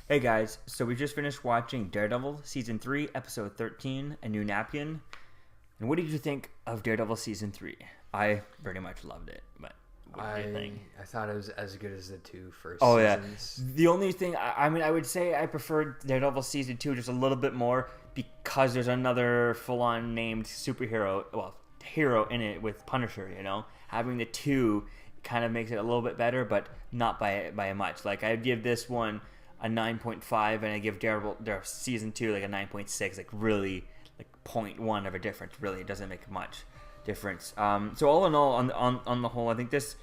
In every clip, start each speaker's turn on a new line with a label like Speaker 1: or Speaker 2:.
Speaker 1: Hey guys, so we just finished watching Daredevil Season 3, Episode 13, A New Napkin. And what did you think of Daredevil Season 3? I pretty much loved it, but what did you think?
Speaker 2: I thought it was as good as the two first
Speaker 1: Oh
Speaker 2: seasons.
Speaker 1: yeah, the only thing, I would say I preferred Daredevil Season 2 just a little bit more because there's another full-on named superhero, hero in it with Punisher, Having the two kind of makes it a little bit better, but not by much. Like, I'd give this one a 9.5, and I give Daredevil Season 2 like a 9.6, like really like 0.1 of a difference. Really, it doesn't make much difference. So all in all, on the whole, I think this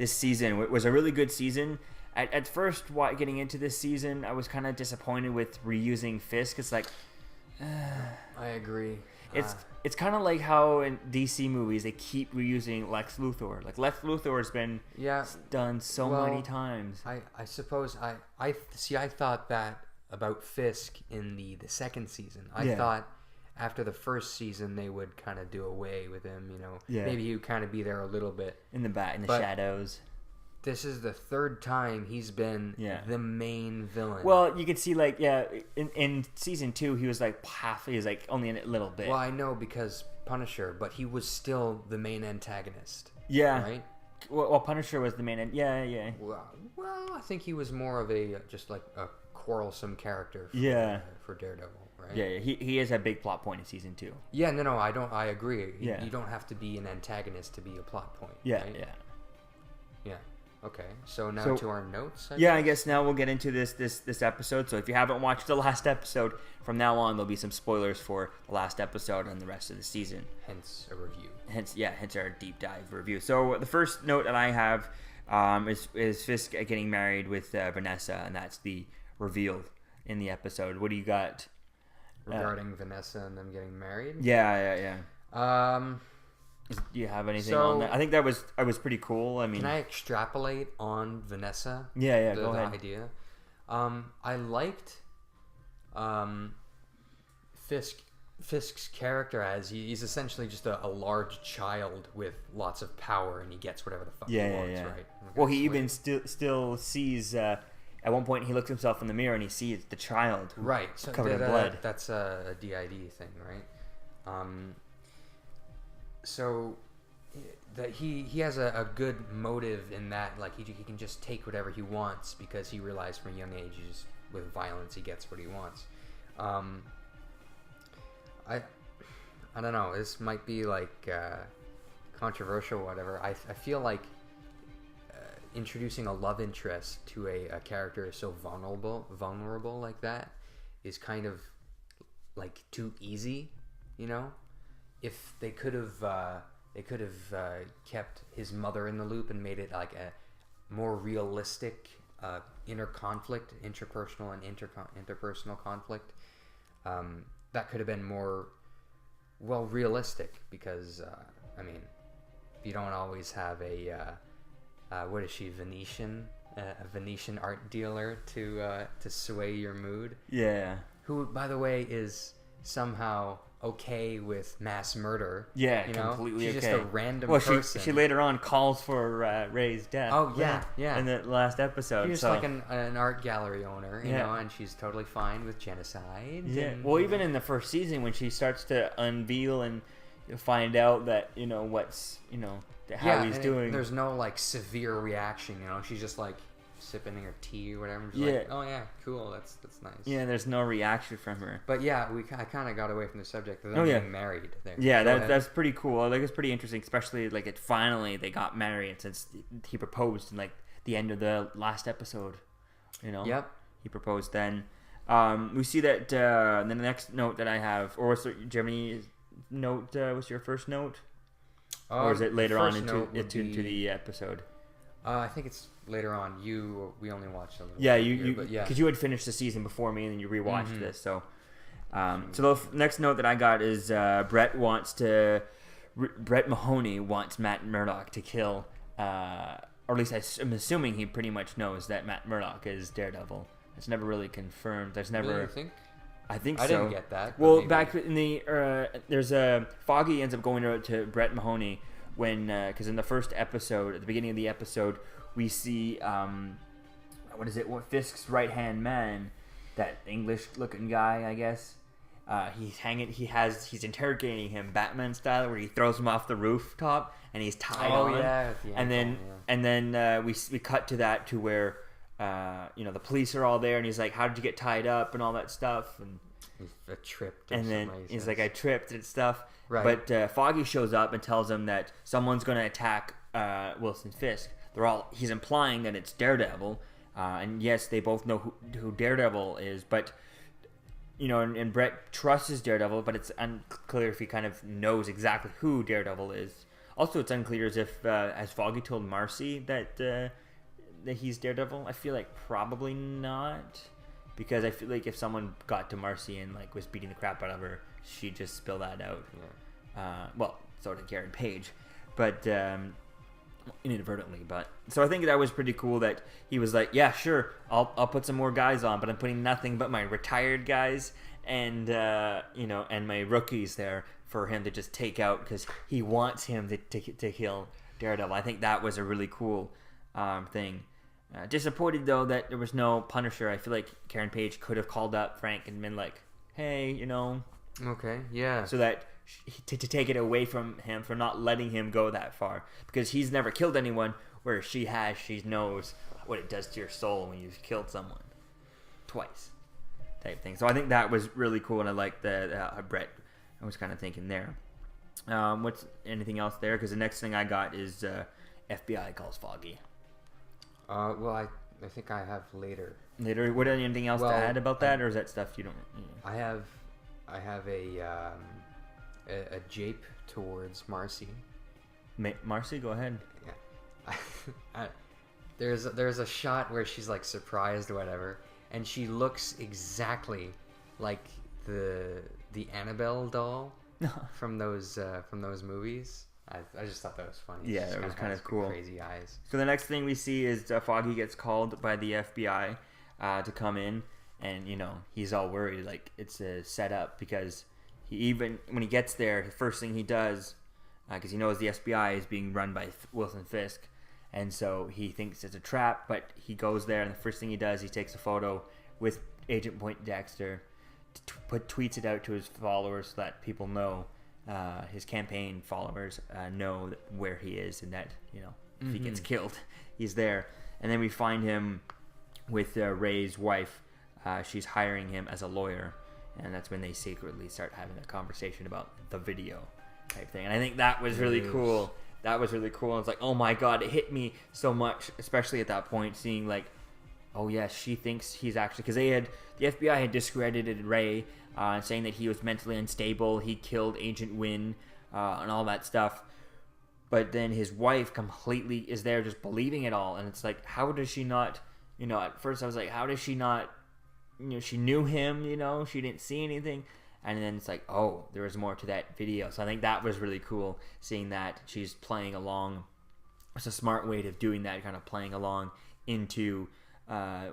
Speaker 1: season was a really good season. At first, getting into this season, I was kind of disappointed with reusing Fisk. It's like,
Speaker 2: I agree.
Speaker 1: It's kind of like how in DC movies they keep reusing Lex Luthor. Like, Lex Luthor has been done so many times.
Speaker 2: I suppose I thought that about Fisk in the second season. I thought after the first season they would kind of do away with him. Maybe he would kind of be there a little bit
Speaker 1: in the shadows.
Speaker 2: This is the third time he's been the main villain.
Speaker 1: Well, you can see, like, in Season 2, he was like half, he was like only in a little bit.
Speaker 2: Well, I know because Punisher, but he was still the main antagonist.
Speaker 1: Yeah.
Speaker 2: Right?
Speaker 1: Well, Punisher was the main, yeah.
Speaker 2: Well, I think he was more of just like a quarrelsome character for Daredevil, right?
Speaker 1: Yeah, he is a big plot point in Season 2.
Speaker 2: Yeah, no, I agree.
Speaker 1: Yeah.
Speaker 2: You don't have to be an antagonist to be a plot point.
Speaker 1: Yeah,
Speaker 2: right?
Speaker 1: Yeah.
Speaker 2: Okay, so now to our notes.
Speaker 1: I guess now we'll get into this episode. So if you haven't watched the last episode, from now on there'll be some spoilers for the last episode and the rest of the season.
Speaker 2: Hence a review.
Speaker 1: Hence our deep dive review. So the first note that I have is Fisk getting married with Vanessa, and that's the reveal in the episode. What do you got
Speaker 2: regarding Vanessa and them getting married?
Speaker 1: Yeah. Do you have anything on that? I think that was pretty cool. I mean,
Speaker 2: can I extrapolate on Vanessa?
Speaker 1: Yeah.
Speaker 2: The
Speaker 1: go ahead.
Speaker 2: Idea. I liked Fisk's character as he's essentially just a large child with lots of power, and he gets whatever the fuck he wants, right?
Speaker 1: Well, he even still sees. At one point, he looks himself in the mirror and he sees the child,
Speaker 2: so
Speaker 1: covered in blood.
Speaker 2: That's a DID thing, right? So that he has a good motive in that, like, he can just take whatever he wants because he realized from a young age with violence he gets what he wants. I don't know, this might be like controversial or whatever. I feel like introducing a love interest to a character so vulnerable like that is kind of like too easy, If they could have kept his mother in the loop and made it like a more realistic inner conflict, interpersonal and interpersonal conflict, that could have been more realistic. Because you don't always have a what is she, Venetian, a Venetian art dealer to sway your mood.
Speaker 1: Yeah.
Speaker 2: Who, by the way, is somehow okay with mass murder.
Speaker 1: Yeah, completely
Speaker 2: She's
Speaker 1: okay.
Speaker 2: just a random person.
Speaker 1: She later on calls for Ray's death.
Speaker 2: Oh, yeah.
Speaker 1: In the last episode.
Speaker 2: She's like an art gallery owner, you know, and she's totally fine with genocide.
Speaker 1: Yeah. Well, even in the first season, when she starts to unveil and find out that, what's, how he's doing.
Speaker 2: There's no, like, severe reaction, She's just, like, sipping her tea or whatever. She's like, oh yeah, cool, that's nice.
Speaker 1: Yeah, there's no reaction from her.
Speaker 2: But yeah, I kind of got away from the subject of them getting married there.
Speaker 1: Yeah, that's pretty cool. I think it's pretty interesting, especially like finally they got married since he proposed in like the end of the last episode.
Speaker 2: Yep.
Speaker 1: He proposed then. We see that then the next note that I have, or was there, do you have any note? Was your first note, or is it later on into the episode?
Speaker 2: I think it's later on. We only watched a little.
Speaker 1: Yeah,
Speaker 2: bit
Speaker 1: because you had finished the season before me, and then you rewatched this. So, so the next note that I got is Brett Mahoney wants Matt Murdock to kill, or at least I'm assuming he pretty much knows that Matt Murdock is Daredevil. It's never really confirmed. There's never.
Speaker 2: Really, you think?
Speaker 1: I think so.
Speaker 2: I didn't get that.
Speaker 1: Well, back in the there's Foggy ends up going to Brett Mahoney. Because in the first episode, at the beginning of the episode, we see Fisk's right hand man that English-looking guy, I guess. He's interrogating him Batman style, where he throws him off the rooftop and he's tied on.
Speaker 2: Yeah,
Speaker 1: and then we cut to that to where the police are all there, and he's like, "How did you get tied up?" and all that stuff, and
Speaker 2: I tripped.
Speaker 1: And then he's like, "I tripped" and stuff.
Speaker 2: Right.
Speaker 1: But Foggy shows up and tells him that someone's going to attack Wilson Fisk. He's implying that it's Daredevil, and yes, they both know who Daredevil is, but. And Brett trusts Daredevil, but it's unclear if he kind of knows exactly who Daredevil is. Also, it's unclear as if has Foggy told Marcy that he's Daredevil. I feel like probably not, because I feel like if someone got to Marcy and like was beating the crap out of her, she'd just spill that out. Yeah. So did Karen Page, but inadvertently. But so I think that was pretty cool that he was like, yeah, sure, I'll put some more guys on, but I'm putting nothing but my retired guys and and my rookies there for him to just take out, because he wants him to kill Daredevil. I think that was a really cool thing. Disappointed though that there was no Punisher. I feel like Karen Page could have called up Frank and been like, hey,
Speaker 2: Okay, yeah.
Speaker 1: So that to take it away from him for not letting him go that far, because he's never killed anyone, whereas she knows what it does to your soul when you've killed someone twice, type thing. So I think that was really cool, and I like that Brett. I was kind of thinking there. What's anything else there? Because the next thing I got is FBI calls Foggy.
Speaker 2: Well, I think I have later.
Speaker 1: Later, what anything else to add about that, or is that stuff you don't?
Speaker 2: I have a jape towards Marcy.
Speaker 1: Marcy, go ahead.
Speaker 2: Yeah. There's a shot where she's like surprised or whatever, and she looks exactly like the Annabelle doll from those movies. I just thought that was funny.
Speaker 1: Yeah, it was kind of cool.
Speaker 2: Crazy eyes.
Speaker 1: So the next thing we see is Foggy gets called by the FBI to come in, and he's all worried, like it's a setup, because when he gets there, the first thing he does, because he knows the FBI is being run by Wilson Fisk, and so he thinks it's a trap, but he goes there, and the first thing he does, he takes a photo with Agent Poindexter, tweets it out to his followers so that people know, his campaign followers know where he is, and that if he gets killed, he's there. And then we find him with Ray's wife. She's hiring him as a lawyer, and that's when they secretly start having a conversation about the video type thing. And I think that was really cool. That was really cool. And it's like, oh my god, it hit me so much, especially at that point, seeing like, oh yes, she thinks he's actually, because the FBI had discredited Ray, saying that he was mentally unstable, he killed Agent Wynn, and all that stuff. But then his wife completely is there just believing it all, and it's like, how does she not, at first I was like, how does she not, she knew him, she didn't see anything, and then it's like, oh, there was more to that video. So I think that was really cool, seeing that she's playing along. It's a smart way of doing that, kind of playing along into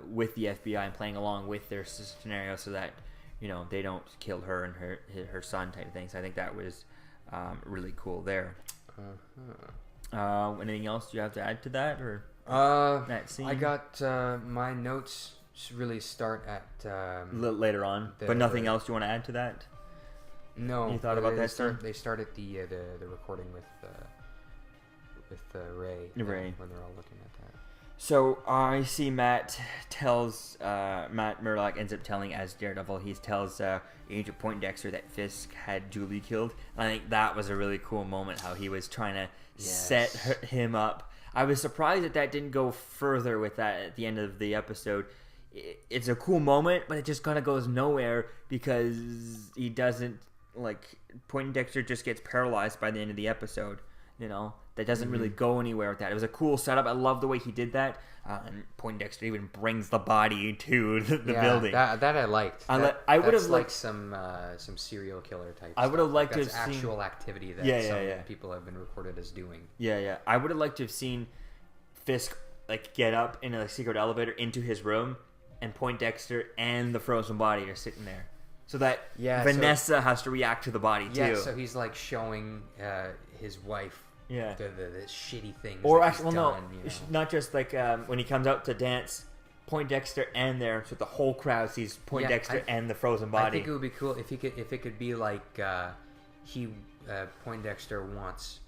Speaker 1: with the FBI and playing along with their scenario, so that they don't kill her and her son type of thing. So I think that was really cool there. Anything else you have to add to that, or that scene?
Speaker 2: I got my notes really start at a
Speaker 1: little later on, but nothing else you want to add to that?
Speaker 2: No.
Speaker 1: You thought about that scene?
Speaker 2: They start at the recording with Ray.
Speaker 1: Ray.
Speaker 2: When they're all looking at that.
Speaker 1: So I see Matt Murdock ends up telling, as Daredevil, he tells Agent Poindexter that Fisk had Julie killed. And I think that was a really cool moment, how he was trying to set him up. I was surprised that didn't go further with that at the end of the episode. It's a cool moment, but it just kind of goes nowhere, because he doesn't, Poindexter just gets paralyzed by the end of the episode. That doesn't really go anywhere with that. It was a cool setup. I love the way he did that. And Poindexter even brings the body to the building.
Speaker 2: That I liked.
Speaker 1: I would have liked
Speaker 2: some serial killer type.
Speaker 1: I would have liked to have
Speaker 2: seen actual activity that some people have been recorded as doing.
Speaker 1: Yeah. I would have liked to have seen Fisk get up in a secret elevator into his room, and Poindexter and the frozen body are sitting there, so that Vanessa has to react to the body too.
Speaker 2: Yeah, so he's showing his wife. The shitty things.
Speaker 1: Or actually, not just when he comes out to dance Poindexter and there, so the whole crowd sees Poindexter and the frozen body.
Speaker 2: I think it would be cool if it could be like Poindexter wants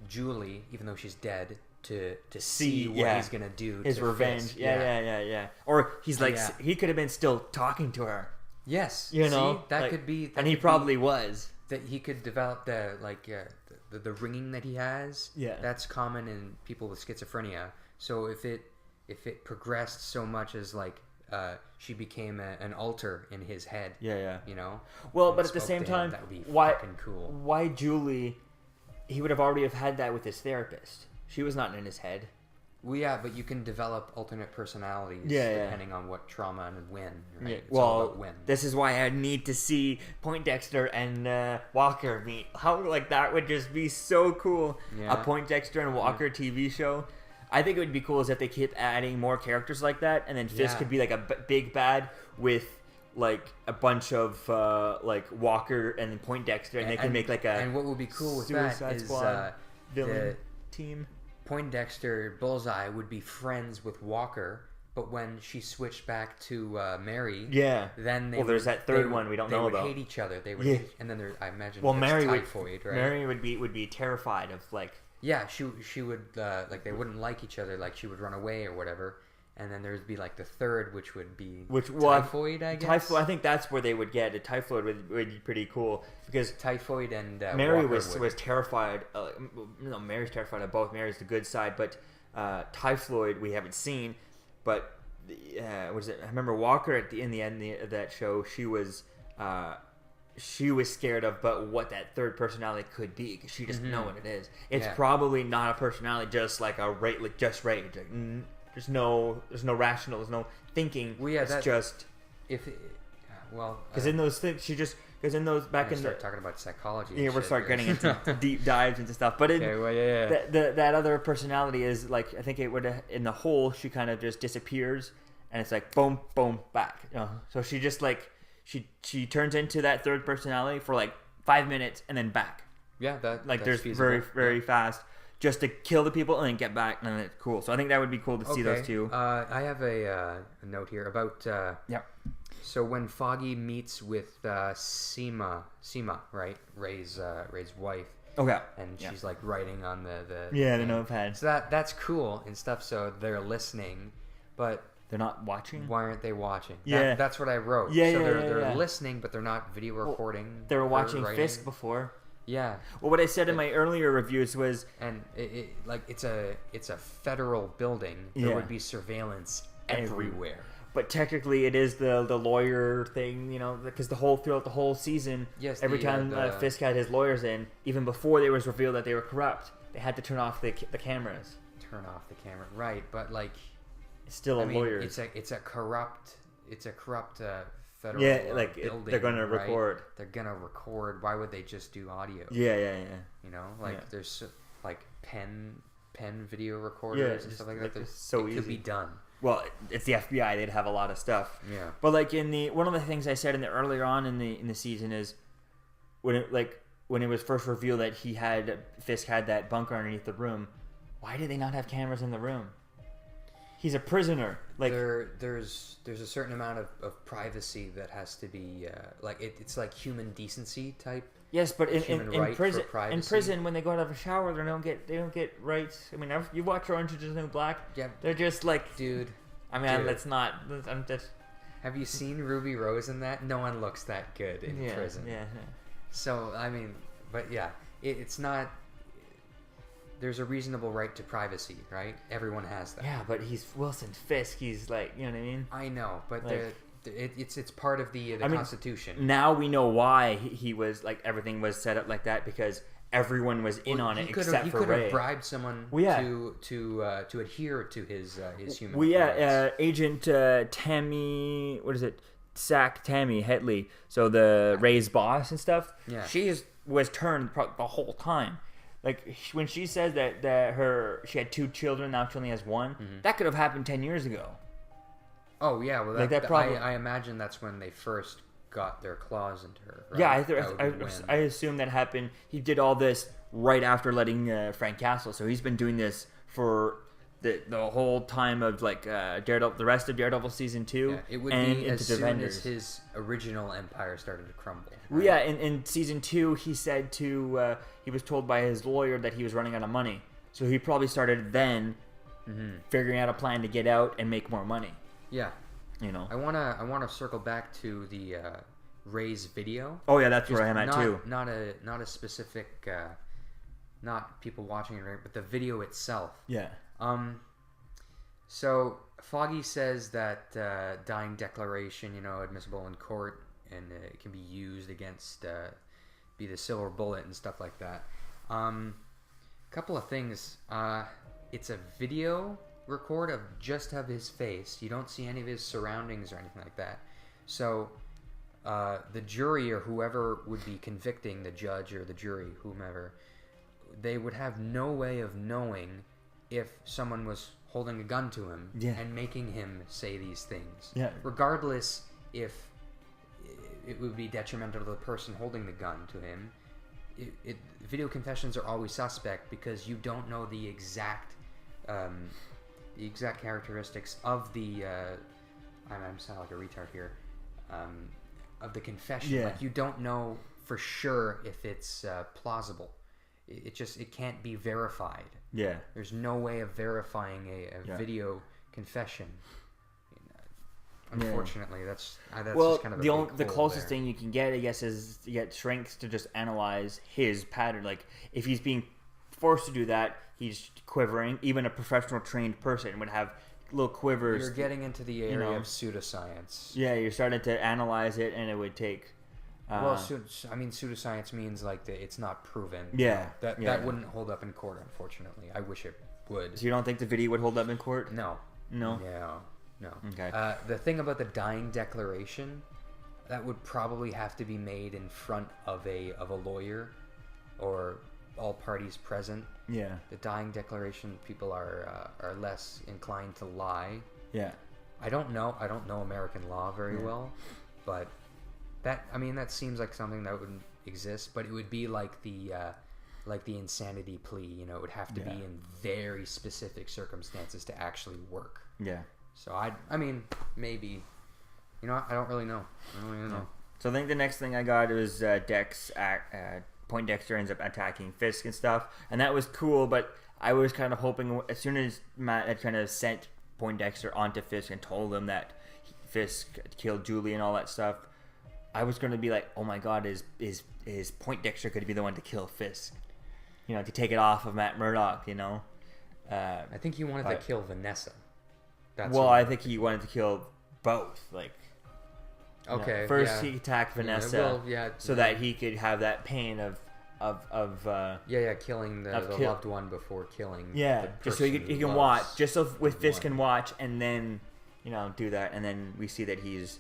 Speaker 2: Julie, even though she's dead, to see what he's gonna do.
Speaker 1: His revenge.
Speaker 2: Fisk.
Speaker 1: Yeah. Or he's like he could have been still talking to her.
Speaker 2: Yes,
Speaker 1: you know,
Speaker 2: see, that could be,
Speaker 1: and he probably was.
Speaker 2: That he could develop the ringing that he has.
Speaker 1: Yeah,
Speaker 2: that's common in people with schizophrenia. So if it progressed so much as like she became an altar in his head.
Speaker 1: Yeah.
Speaker 2: You know.
Speaker 1: Well, but at the same time,
Speaker 2: that would be
Speaker 1: why
Speaker 2: fucking cool?
Speaker 1: Why Julie? He would have already have had that with his therapist. She was not in his head.
Speaker 2: Well, yeah, but you can develop alternate personalities depending on what trauma and when. Right?
Speaker 1: Yeah.
Speaker 2: It's
Speaker 1: Well,
Speaker 2: all about when.
Speaker 1: This is why I need to see Poindexter and Walker meet. How that would just be so cool.
Speaker 2: Yeah.
Speaker 1: A Poindexter and Walker TV show. I think it would be cool is if they keep adding more characters like that, and then Fisk could be like a big bad with like a bunch of like Walker and Poindexter, and they can make like a.
Speaker 2: And what would be cool with
Speaker 1: Suicide
Speaker 2: that is
Speaker 1: Squad villain team.
Speaker 2: Poindexter Bullseye would be friends with Walker, but when she switched back to Mary, then they
Speaker 1: there's that third one we don't know about.
Speaker 2: They would hate each other. They would, and then there, I imagine.
Speaker 1: Well, Mary
Speaker 2: typhoid, right?
Speaker 1: Mary would be terrified of like.
Speaker 2: Yeah, she would like they wouldn't like each other. Like she would run away or whatever. And then there'd be like the third, which would be typhoid, I guess.
Speaker 1: Typhoid, I think that's where they would get it. Typhoid would be pretty cool because
Speaker 2: typhoid and
Speaker 1: Mary was terrified. No, Mary's terrified of both. Mary's the good side, but typhoid we haven't seen. But was it? I remember Walker in the end of that show. She was scared of, but what that third personality could be because she doesn't know what it is. It's probably not a personality, just like a rage. Like, there's no rational, there's no thinking.
Speaker 2: Well, yeah,
Speaker 1: it's just
Speaker 2: because
Speaker 1: in those things back in
Speaker 2: start talking about psychology.
Speaker 1: Yeah, we'll start getting into deep dives into stuff. But that other personality is like I think it would in the whole she kind of just disappears and it's like boom boom back. You know? So she just like she turns into that third personality for like 5 minutes and then back.
Speaker 2: Yeah, that's
Speaker 1: there's
Speaker 2: feasible.
Speaker 1: very fast. Just to kill the people and then get back, and then it's cool. So I think that would be cool to see those two.
Speaker 2: I have a note here about. So when Foggy meets with Seema, right, Ray's wife.
Speaker 1: Okay.
Speaker 2: And she's like writing on the
Speaker 1: notepad.
Speaker 2: So that's cool and stuff. So they're listening, but
Speaker 1: they're not watching.
Speaker 2: Why aren't they watching?
Speaker 1: Yeah,
Speaker 2: that's what I wrote.
Speaker 1: Yeah,
Speaker 2: so they're listening, but they're not video recording.
Speaker 1: They were watching Fisk before.
Speaker 2: Yeah.
Speaker 1: Well, what I said in my earlier reviews was,
Speaker 2: and it's a federal building. There would be surveillance everywhere.
Speaker 1: But technically, it is the lawyer thing, you know, because throughout the whole season, every time Fisk had his lawyers in, even before it was revealed that they were corrupt, they had to turn off the cameras.
Speaker 2: Turn off the camera, right? But like,
Speaker 1: it's still a lawyer.
Speaker 2: It's a corrupt federal
Speaker 1: building, they're gonna record.
Speaker 2: They're gonna record. Why would they just do audio?
Speaker 1: Yeah.
Speaker 2: You know, there's like pen video recorders and stuff like that.
Speaker 1: So easy.
Speaker 2: Could be done.
Speaker 1: Well, it's the FBI. They'd have a lot of stuff.
Speaker 2: Yeah.
Speaker 1: But like one of the things I said earlier on in the season is when it was first revealed that Fisk had that bunker underneath the room. Why did they not have cameras in the room? He's a prisoner. Like
Speaker 2: there's a certain amount of privacy that has to be it's like human decency type.
Speaker 1: Yes, but in prison when they go out of a shower, they don't get rights. I mean, you watch Orange Is the New Black.
Speaker 2: Yeah,
Speaker 1: they're just like,
Speaker 2: dude.
Speaker 1: I mean, let's not. I'm just.
Speaker 2: Have you seen Ruby Rose in that? No one looks that good in prison.
Speaker 1: Yeah.
Speaker 2: So I mean, but yeah, it's not. There's a reasonable right to privacy, right? Everyone has that.
Speaker 1: Yeah, but he's Wilson Fisk. He's like, you know what I mean?
Speaker 2: I know, but it's part of the Constitution.
Speaker 1: Now we know why he was like everything was set up like that because everyone was in on it except for Ray. He could have
Speaker 2: bribed someone to adhere to his human rights.
Speaker 1: Agent Tammy, what is it? Tammy Hetley. So the Ray's boss and stuff.
Speaker 2: Yeah,
Speaker 1: she was turned the whole time. Like when she says that she had 2 children, now she only has 1. Mm-hmm. That could have happened 10 years ago.
Speaker 2: Oh yeah, well I imagine that's when they first got their claws into her. Right?
Speaker 1: Yeah, I assume that happened. He did all this right after letting Frank Castle, so he's been doing this for the whole time of like Daredevil, the rest of Daredevil season 2.
Speaker 2: Yeah, it would
Speaker 1: and
Speaker 2: be
Speaker 1: into
Speaker 2: as
Speaker 1: the
Speaker 2: soon
Speaker 1: vendors.
Speaker 2: as his original empire started to crumble.
Speaker 1: Well, yeah, in season 2, he said he was told by his lawyer that he was running out of money. So he probably started then figuring out a plan to get out and make more money.
Speaker 2: Yeah.
Speaker 1: You know.
Speaker 2: I wanna circle back to the Ray's video.
Speaker 1: Oh yeah, that's where I'm at too.
Speaker 2: Not a specific, not people watching it, but the video itself.
Speaker 1: Yeah.
Speaker 2: So Foggy says that dying declaration, admissible in court, and it can be used against be the silver bullet and stuff like that. Couple of things. It's a video record of just of his face. You don't see any of his surroundings or anything like that. So the jury or whoever would be convicting, the judge or the jury, whomever, they would have no way of knowing if someone was holding a gun to him and making him say these things.
Speaker 1: Yeah.
Speaker 2: Regardless if it would be detrimental to the person holding the gun to him. Video confessions are always suspect because you don't know the exact characteristics of the I'm sounding like a retard here, of the confession.
Speaker 1: Yeah.
Speaker 2: Like you don't know for sure if it's plausible. It can't be verified.
Speaker 1: Yeah.
Speaker 2: There's no way of verifying a video confession. Unfortunately, that's
Speaker 1: well,
Speaker 2: just kind of
Speaker 1: the closest thing you can get, I guess, is to get Shrinks to just analyze his pattern. Like, if he's being forced to do that, he's quivering. Even a professional trained person would have little quivers.
Speaker 2: You're getting into the area of pseudoscience.
Speaker 1: Yeah, you're starting to analyze it, and it would take.
Speaker 2: Pseudoscience means like it's not proven.
Speaker 1: Yeah,
Speaker 2: that wouldn't hold up in court. Unfortunately, I wish it would.
Speaker 1: So you don't think the video would hold up in court?
Speaker 2: No.
Speaker 1: No.
Speaker 2: No.
Speaker 1: Okay.
Speaker 2: The thing about the dying declaration, that would probably have to be made in front of a lawyer, or all parties present.
Speaker 1: Yeah.
Speaker 2: The dying declaration, people are less inclined to lie.
Speaker 1: Yeah.
Speaker 2: I don't know American law very well, but that seems like something that wouldn't exist. But it would be like the insanity plea. It would have to be in very specific circumstances to actually work.
Speaker 1: Yeah.
Speaker 2: So maybe, I don't really know.
Speaker 1: So I think the next thing I got was Poindexter ends up attacking Fisk and stuff, and that was cool. But I was kind of hoping as soon as Matt had kind of sent Poindexter onto Fisk and told him that Fisk killed Julie and all that stuff, I was going to be like, oh my god, is Poindexter going to be the one to kill Fisk? To take it off of Matt Murdock.
Speaker 2: I think he wanted to kill Vanessa.
Speaker 1: I think he wanted to kill both. Like,
Speaker 2: okay,
Speaker 1: first he attacked Vanessa, that he could have that pain of
Speaker 2: killing the loved one before killing.
Speaker 1: Yeah, just so he can watch, just so with Fisk can watch, and then do that, and then we see that he's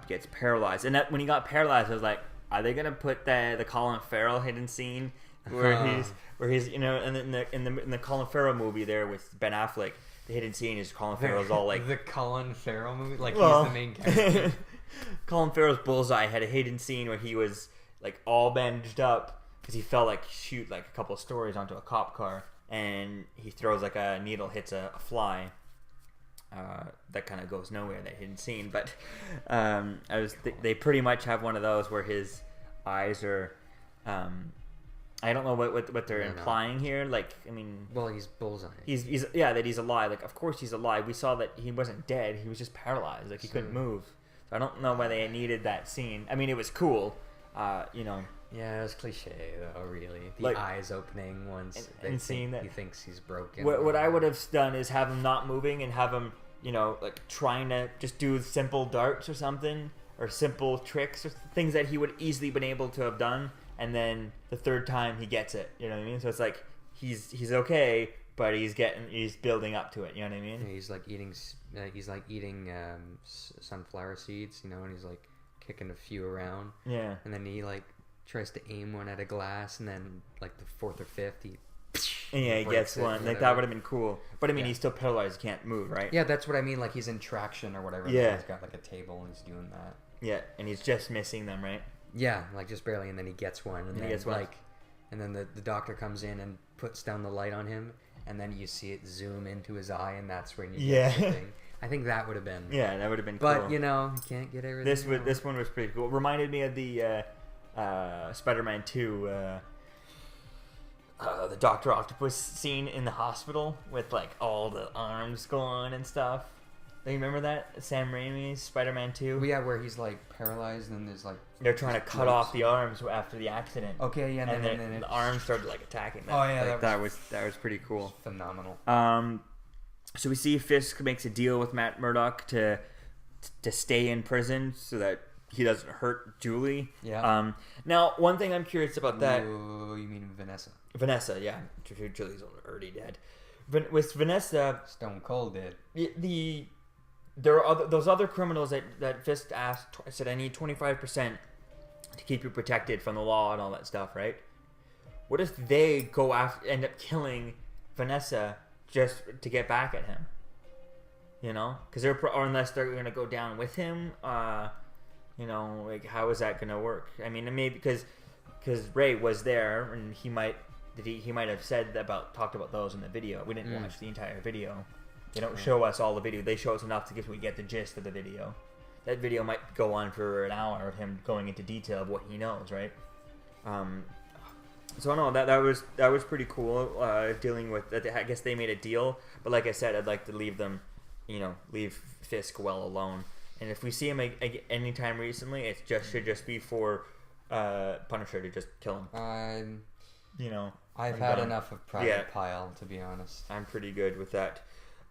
Speaker 1: gets paralyzed, and that when he got paralyzed, I was like, are they gonna put the Colin Farrell hidden scene where he's and in the Colin Farrell movie there with Ben Affleck. The hidden scene is Colin Farrell's all like...
Speaker 2: The Colin Farrell movie? Like, he's the main character.
Speaker 1: Colin Farrell's Bullseye had a hidden scene where he was, like, all bandaged up because he fell, like, shoot, like, a couple of stories onto a cop car. And he throws, like, a needle, hits a fly. That kind of goes nowhere, that hidden scene. But they pretty much have one of those where his eyes are... I don't know what they're implying here. Like,
Speaker 2: well, he's Bullseye.
Speaker 1: He's that he's alive. Like, of course he's alive. We saw that he wasn't dead. He was just paralyzed. Like, he couldn't move. So I don't know why they needed that scene. It was cool.
Speaker 2: Yeah, it was cliche though. Really, the eyes opening once
Speaker 1: and seeing that
Speaker 2: he thinks he's broken.
Speaker 1: What I would have done is have him not moving and have him, like trying to just do simple darts or something, or simple tricks or things that he would easily been able to have done. And then the third time he gets it, you know what I mean? So it's like he's okay, but he's building up to it, you know what I mean?
Speaker 2: Yeah, he's like eating sunflower seeds, and he's like kicking a few around.
Speaker 1: Yeah.
Speaker 2: And then he like tries to aim one at a glass, and then like the fourth or fifth he
Speaker 1: gets one. Like that would have been cool. But he's still paralyzed, he can't move, right?
Speaker 2: Yeah, that's what I mean. Like he's in traction or whatever.
Speaker 1: Yeah.
Speaker 2: He's got like a table and he's doing that.
Speaker 1: Yeah, and he's just missing them, right?
Speaker 2: Yeah, like just barely, and then he gets one, and then the doctor comes in and puts down the light on him, and then you see it zoom into his eye, and that's when you
Speaker 1: Yeah.
Speaker 2: get the thing. I think that would have been.
Speaker 1: Yeah, that would have been cool.
Speaker 2: But you can't get everything.
Speaker 1: This one was pretty cool. Reminded me of the Spider-Man 2, the Doctor Octopus scene in the hospital with like all the arms going and stuff. Do you remember that? Sam Raimi's Spider-Man 2?
Speaker 2: Well, yeah, where he's like paralyzed and there's like
Speaker 1: they're trying to cut off the arms after the accident.
Speaker 2: Okay, yeah,
Speaker 1: and
Speaker 2: then
Speaker 1: the arms started like attacking them.
Speaker 2: Oh yeah,
Speaker 1: like, that was pretty cool.
Speaker 2: Phenomenal.
Speaker 1: So we see Fisk makes a deal with Matt Murdock to stay in prison so that he doesn't hurt Julie.
Speaker 2: Yeah.
Speaker 1: Now, one thing I'm curious about that.
Speaker 2: Ooh, you mean Vanessa?
Speaker 1: Vanessa, yeah. Julie's already dead. With Vanessa,
Speaker 2: Stone Cold did.
Speaker 1: There are those other criminals that Fisk said, I need 25% to keep you protected from the law and all that stuff, right? What if they end up killing Vanessa just to get back at him? Because or unless they're going to go down with him, like how is that going to work? I mean, maybe because Ray was there and he might have talked about those in the video. We didn't watch the entire video. They don't show us all the video. They show us enough to we get the gist of the video. That video might go on for an hour of him going into detail of what he knows, right? So I don't know, that was pretty cool. Dealing with that, I guess they made a deal, but like I said, I'd like to leave Fisk well alone. And if we see him anytime recently, it should just be for Punisher to just kill him.
Speaker 2: I've had enough of Private Pile, to be honest.
Speaker 1: I'm pretty good with that.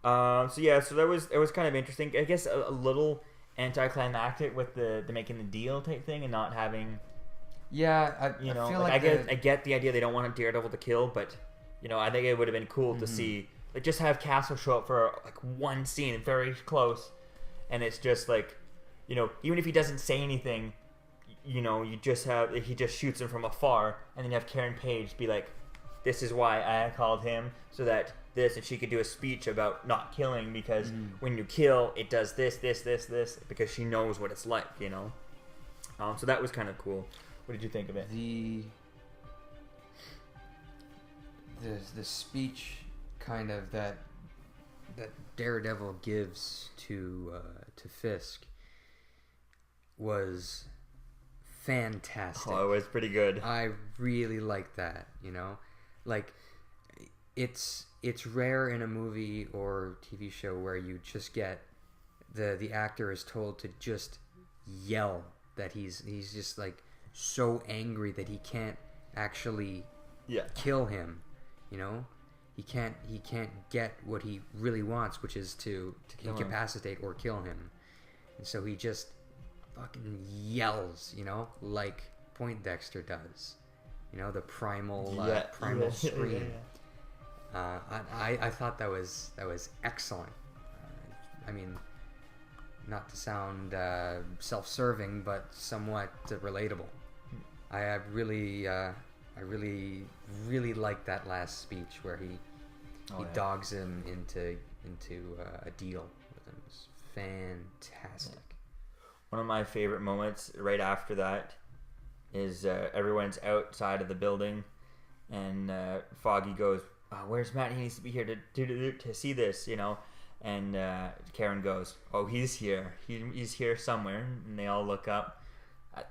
Speaker 1: So that was kind of interesting. I guess a little anticlimactic with the making the deal type thing and not having.
Speaker 2: Yeah, I feel like
Speaker 1: I get the idea they don't want Daredevil to kill, but I think it would have been cool to see just have Castle show up for like one scene very close, and it's just like, even if he doesn't say anything, you just have he just shoots him from afar, and then you have Karen Page be like, this is why I called him, so that this, and she could do a speech about not killing, because when you kill, it does this, because she knows what it's like, so that was kind of cool. What did you think of it?
Speaker 2: The speech kind of that Daredevil gives to Fisk was fantastic.
Speaker 1: Oh, it was pretty good.
Speaker 2: I really like that, like it's rare in a movie or TV show where you just get the actor is told to just yell that he's just like so angry that he can't actually kill him. He can't get what he really wants, which is to incapacitate or kill him. And so he just fucking yells, like Poindexter does. The primal scream. I thought that was excellent. I mean, not to sound self-serving, but somewhat relatable. I really liked that last speech where he dogs him into a deal with him. It was fantastic.
Speaker 1: One of my favorite moments right after that is everyone's outside of the building, and Foggy goes, "Where's Matt? He needs to be here to see this," And Karen goes, "Oh, he's here. He's here somewhere." And they all look up.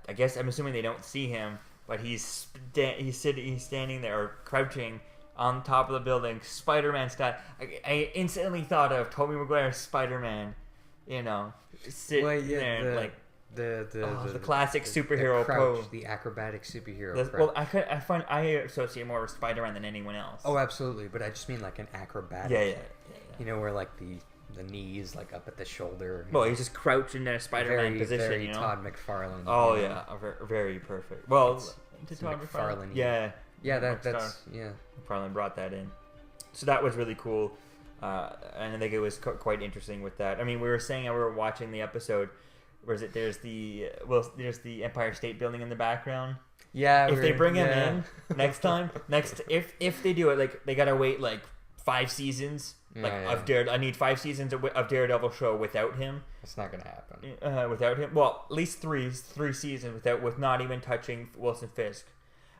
Speaker 1: I guess I'm assuming they don't see him, but he's standing there or crouching on top of the building, Spider-Man style. I instantly thought of Tobey Maguire's Spider-Man. Sitting there like the classic superhero pose,
Speaker 2: the acrobatic superhero.
Speaker 1: Well, I associate more with Spider-Man than anyone else.
Speaker 2: Oh, absolutely, but I just mean like an acrobatic. Yeah. Where like the knees like up at the shoulder.
Speaker 1: Well, he's just crouching in a Spider-Man position.
Speaker 2: Very Todd McFarlane.
Speaker 1: Oh yeah, very perfect. Well,
Speaker 2: Todd McFarlane.
Speaker 1: Yeah.
Speaker 2: Yeah, that's
Speaker 1: McFarlane brought that in, so that was really cool. And I think it was quite interesting with that. I mean, we were saying we were watching the episode. There's the Empire State Building in the background.
Speaker 2: Yeah.
Speaker 1: If they bring him in next time, if they do it, like they gotta wait like 5 seasons. I need 5 seasons of Daredevil show without him.
Speaker 2: It's not gonna happen.
Speaker 1: Without him, well, at least three seasons with not even touching Wilson Fisk.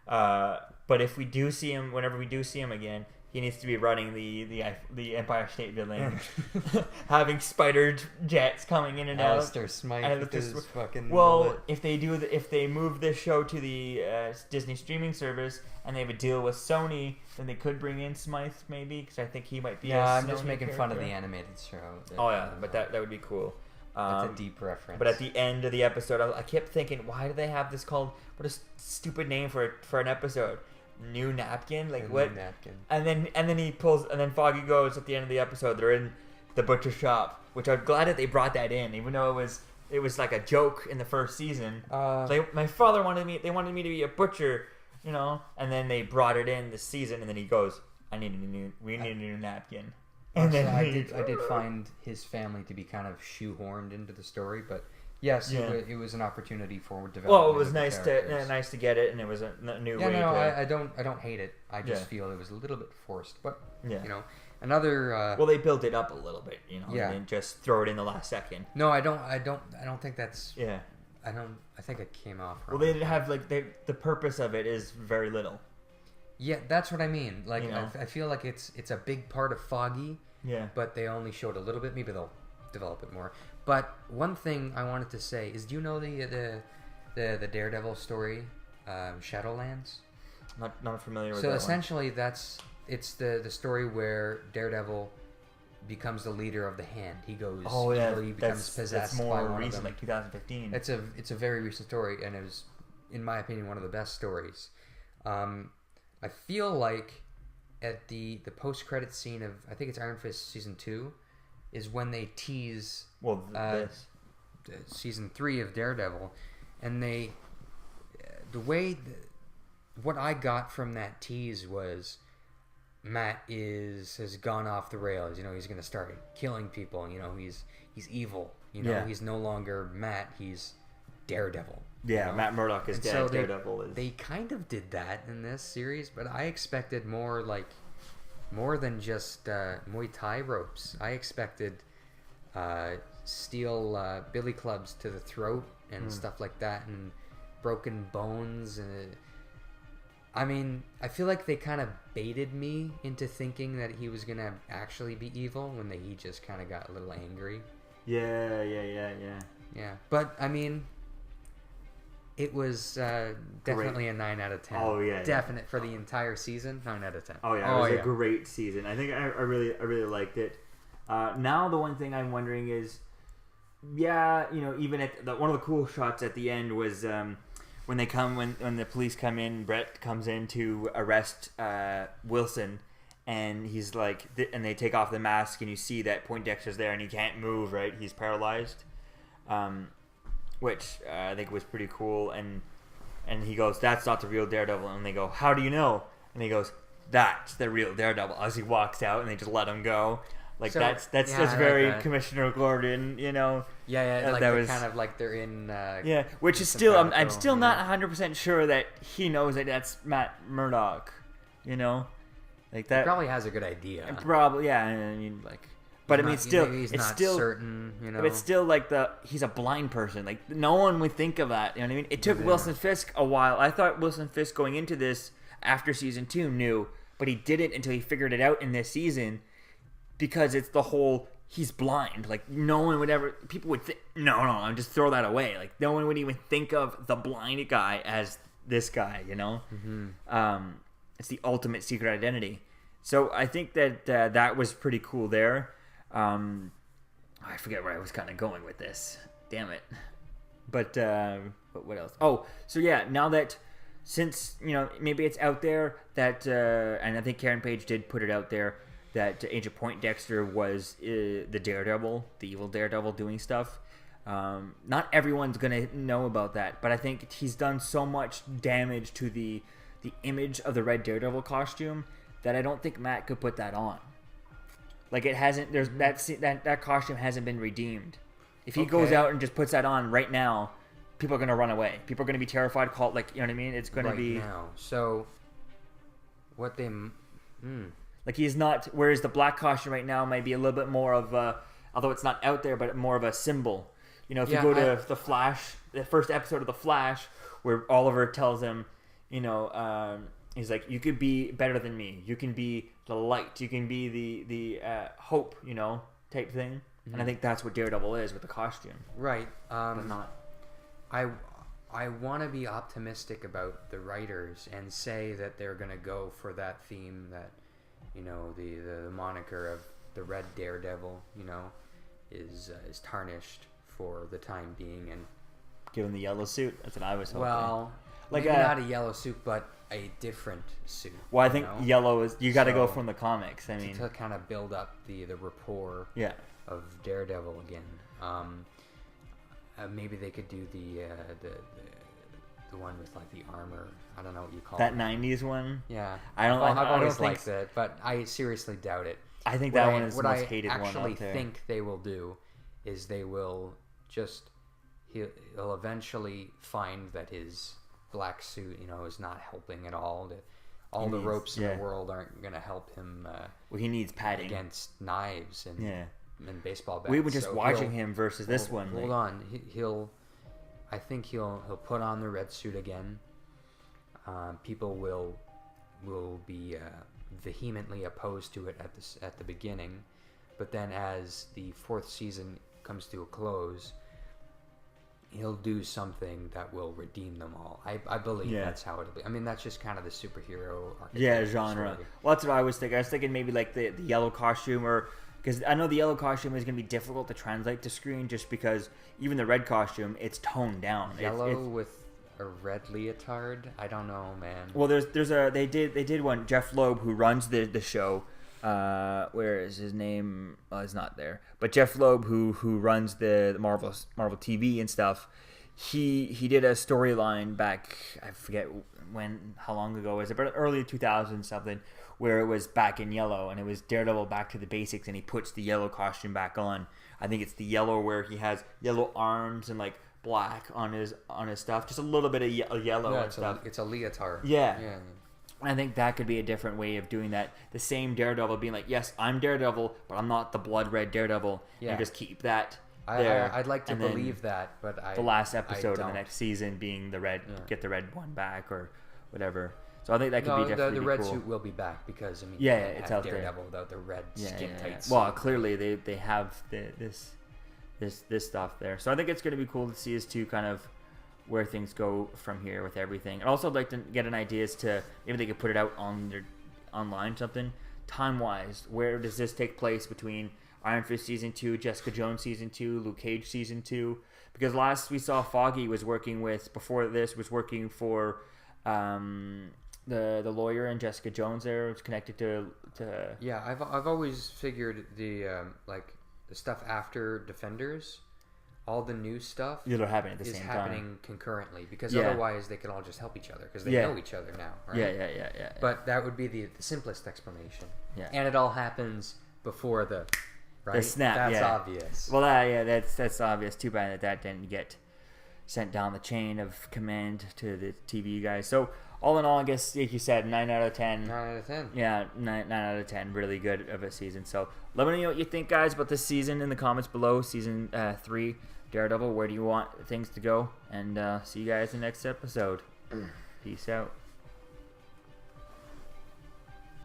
Speaker 1: But if we do see him, whenever we do see him again, he needs to be running the Empire State Building, having spider jets coming in and out.
Speaker 2: Alistair Smythe with his fucking
Speaker 1: mullet. If they move this show to the Disney streaming service and they have a deal with Sony, then they could bring in Smythe maybe, because I think he might be.
Speaker 2: Yeah, I'm just making fun of the animated show.
Speaker 1: But that would be cool.
Speaker 2: That's a deep reference.
Speaker 1: But at the end of the episode, I kept thinking, why do they have this called? What a stupid name for an episode. New Napkin, like what?
Speaker 2: New Napkin.
Speaker 1: And then he pulls, and then Foggy goes at the end of the episode. They're in the butcher shop, which I'm glad that they brought that in, even though it was like a joke in the first season. My father wanted me to be a butcher, and then they brought it in this season, and then he goes, we need a new napkin.
Speaker 2: And then I did find his family to be kind of shoehorned into the story, but. Yes, it was an opportunity for development.
Speaker 1: Well, it was nice to get it, and it was a new way.
Speaker 2: I don't hate it. I just feel it was a little bit forced, but another.
Speaker 1: Well, they built it up a little bit, and didn't just throw it in the last second.
Speaker 2: No, I don't think that's.
Speaker 1: Yeah.
Speaker 2: I think it came off wrong.
Speaker 1: Well, they didn't have the purpose of it is very little.
Speaker 2: Yeah, that's what I mean. Like I feel like it's a big part of Foggy. Yeah. But they only showed a little bit. Maybe they'll develop it more. But one thing I wanted to say is, do you know the Daredevil story, Shadowlands?
Speaker 1: Not familiar with
Speaker 2: that.
Speaker 1: So
Speaker 2: essentially, it's the story where Daredevil becomes the leader of the Hand. He goes.
Speaker 1: Oh yeah,
Speaker 2: he becomes possessed.
Speaker 1: That's more
Speaker 2: by one
Speaker 1: recent,
Speaker 2: of them.
Speaker 1: like 2015.
Speaker 2: It's a very recent story, and it was, in my opinion, one of the best stories. I feel like at the post-credit scene of, I think it's Iron Fist season 2. Is when they tease season 3 of Daredevil, and what I got from that tease was Matt has gone off the rails. He's going to start killing people. He's evil. He's no longer Matt. He's Daredevil.
Speaker 1: Yeah, Matt Murdock is dead. So Daredevil is.
Speaker 2: They kind of did that in this series, but I expected more than just Muay Thai ropes. I expected steel billy clubs to the throat and stuff like that, and broken bones. And I feel like they kind of baited me into thinking that he was gonna actually be evil when he just kind of got a little angry. Yeah. But it was definitely a 9 out of 10.
Speaker 1: Oh yeah,
Speaker 2: definite for the entire season. 9 out of 10.
Speaker 1: Oh yeah, it was a great season. I think I really liked it. Now the one thing I'm wondering is, even at one of the cool shots at the end was when the police come in. Brett comes in to arrest Wilson, and he's like, and they take off the mask, and you see that Poindexter's there, and he can't move. Right, he's paralyzed. Which I think was pretty cool, and he goes, "That's not the real Daredevil," and they go, "How do you know?" And he goes, "That's the real Daredevil." As he walks out, and they just let him go. Like that's very like Commissioner Gordon,
Speaker 2: Yeah, like that was kind of like they're in.
Speaker 1: Which is still, I'm still not 100% sure that he knows that that's Matt Murdock, like that.
Speaker 2: He probably has a good idea.
Speaker 1: Probably, yeah. But it's still
Speaker 2: certain,
Speaker 1: But it's still like he's a blind person. Like no one would think of that. You know what I mean? It took Wilson Fisk a while. I thought Wilson Fisk going into this after season 2 knew, but he didn't until he figured it out in this season, because it's the whole he's blind. Like no one would ever. People would think no, just throw that away. Like no one would even think of the blind guy as this guy. Mm-hmm. It's the ultimate secret identity. So I think that that was pretty cool there. I forget where I was kind of going with this. Damn it. But what else? Oh, so yeah, now that since maybe it's out there that and I think Karen Page did put it out there that Agent Poindexter was the Daredevil, the evil Daredevil doing stuff. Not everyone's gonna know about that, but I think he's done so much damage to the image of the Red Daredevil costume that I don't think Matt could put that on. Like it hasn't. There's that costume hasn't been redeemed. If he goes out and just puts that on right now, people are gonna run away. People are gonna be terrified. Call it, you know what I mean? It's gonna be
Speaker 2: right now. So what they
Speaker 1: like he's not. Whereas the black costume right now might be a little bit more of a, although it's not out there, but more of a symbol. If you go to the Flash, the first episode of the Flash, where Oliver tells him, he's like, you could be better than me. You can be the light. You can be the hope, type thing. And I think that's what Daredevil is with the costume.
Speaker 2: Right.
Speaker 1: But not.
Speaker 2: I want to be optimistic about the writers and say that they're going to go for that theme that, the moniker of the Red Daredevil, is tarnished for the time being, and
Speaker 1: given the yellow suit, that's what I was hoping.
Speaker 2: Well, like maybe not a yellow suit, but a different suit.
Speaker 1: Well, I think yellow is you got to go from the comics. I mean,
Speaker 2: to kind of build up the rapport.
Speaker 1: Yeah.
Speaker 2: Of Daredevil again. Maybe they could do the one with like the armor. I don't know what you call
Speaker 1: that
Speaker 2: it.
Speaker 1: 90s one.
Speaker 2: Yeah,
Speaker 1: I've
Speaker 2: always liked it, but I seriously doubt it.
Speaker 1: I think that one is the most hated one out there.
Speaker 2: What I actually think they will do is they will just he'll eventually find that his black suit, is not helping at all. All the ropes in the world aren't going to help him.
Speaker 1: Well, he needs padding
Speaker 2: against knives and baseball bats.
Speaker 1: We were just watching him versus this one.
Speaker 2: Hold on, I think he'll put on the red suit again. People will be vehemently opposed to it at the beginning, but then as the 4th season comes to a close, he'll do something that will redeem them all. I believe that's how it'll be. I mean, that's just kind of the superhero
Speaker 1: genre. Story. Well, that's what I was thinking. I was thinking maybe like the yellow costume, or because I know the yellow costume is going to be difficult to translate to screen, just because even the red costume, it's toned down.
Speaker 2: Yellow with a red leotard. I don't know, man.
Speaker 1: Well, they did one. Jeff Loeb, who runs the show. Where is his name? Well, it's not there. But Jeff Loeb, who runs the Marvel TV and stuff, he did a storyline back, I forget how long ago was it, but early 2000 something, where it was back in yellow, and it was Daredevil back to the basics, and he puts the yellow costume back on. I think it's the yellow where he has yellow arms and like black on his stuff, just a little bit of yellow and stuff.
Speaker 2: It's a leotard.
Speaker 1: Yeah. I think that could be a different way of doing that. The same Daredevil being like, yes, I'm Daredevil, but I'm not the blood red Daredevil. Yeah. And just keep that there.
Speaker 2: I'd like to believe that, but
Speaker 1: the last episode of the next season being the red, get the red one back or whatever. So I think that could be definitely
Speaker 2: the red
Speaker 1: cool.
Speaker 2: suit will be back because
Speaker 1: it's out
Speaker 2: Daredevil
Speaker 1: there
Speaker 2: without the red skin tight
Speaker 1: suit. Well, clearly they have this stuff there. So I think it's going to be cool to see as to kind of where things go from here with everything. And also I'd like to get an idea as to maybe they could put it out on their online something. Time-wise, where does this take place between Iron Fist Season 2, Jessica Jones Season 2, Luke Cage Season 2? Because last we saw Foggy was working for the lawyer and Jessica Jones there. It's connected to...
Speaker 2: Yeah, I've always figured the stuff after Defenders... all the new stuff
Speaker 1: is
Speaker 2: happening concurrently, because otherwise they can all just help each other because they know each other now, right?
Speaker 1: Yeah.
Speaker 2: But that would be the simplest explanation.
Speaker 1: Yeah.
Speaker 2: And it all happens before the
Speaker 1: snap.
Speaker 2: That's obvious.
Speaker 1: Well, that's obvious. Too bad that didn't get sent down the chain of command to the TV guys. So all in all, I guess like you said, 9 out of 10.
Speaker 2: 9 out of 10.
Speaker 1: Yeah, 9 out of 10. Really good of a season. So let me know what you think, guys, about this season in the comments below. Season 3, Daredevil. Where do you want things to go? And see you guys in the next episode. Peace out.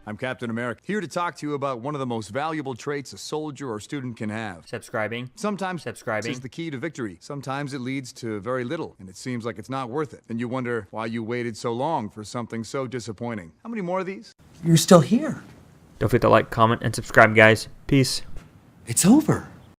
Speaker 3: I'm Captain America, here to talk to you about one of the most valuable traits a soldier or student can have.
Speaker 1: Subscribing.
Speaker 3: Sometimes subscribing is the key to victory. Sometimes it leads to very little, and it seems like it's not worth it. And you wonder why you waited so long for something so disappointing. How many more of these?
Speaker 4: You're still here.
Speaker 1: Don't forget to like, comment, and subscribe, guys. Peace.
Speaker 4: It's over.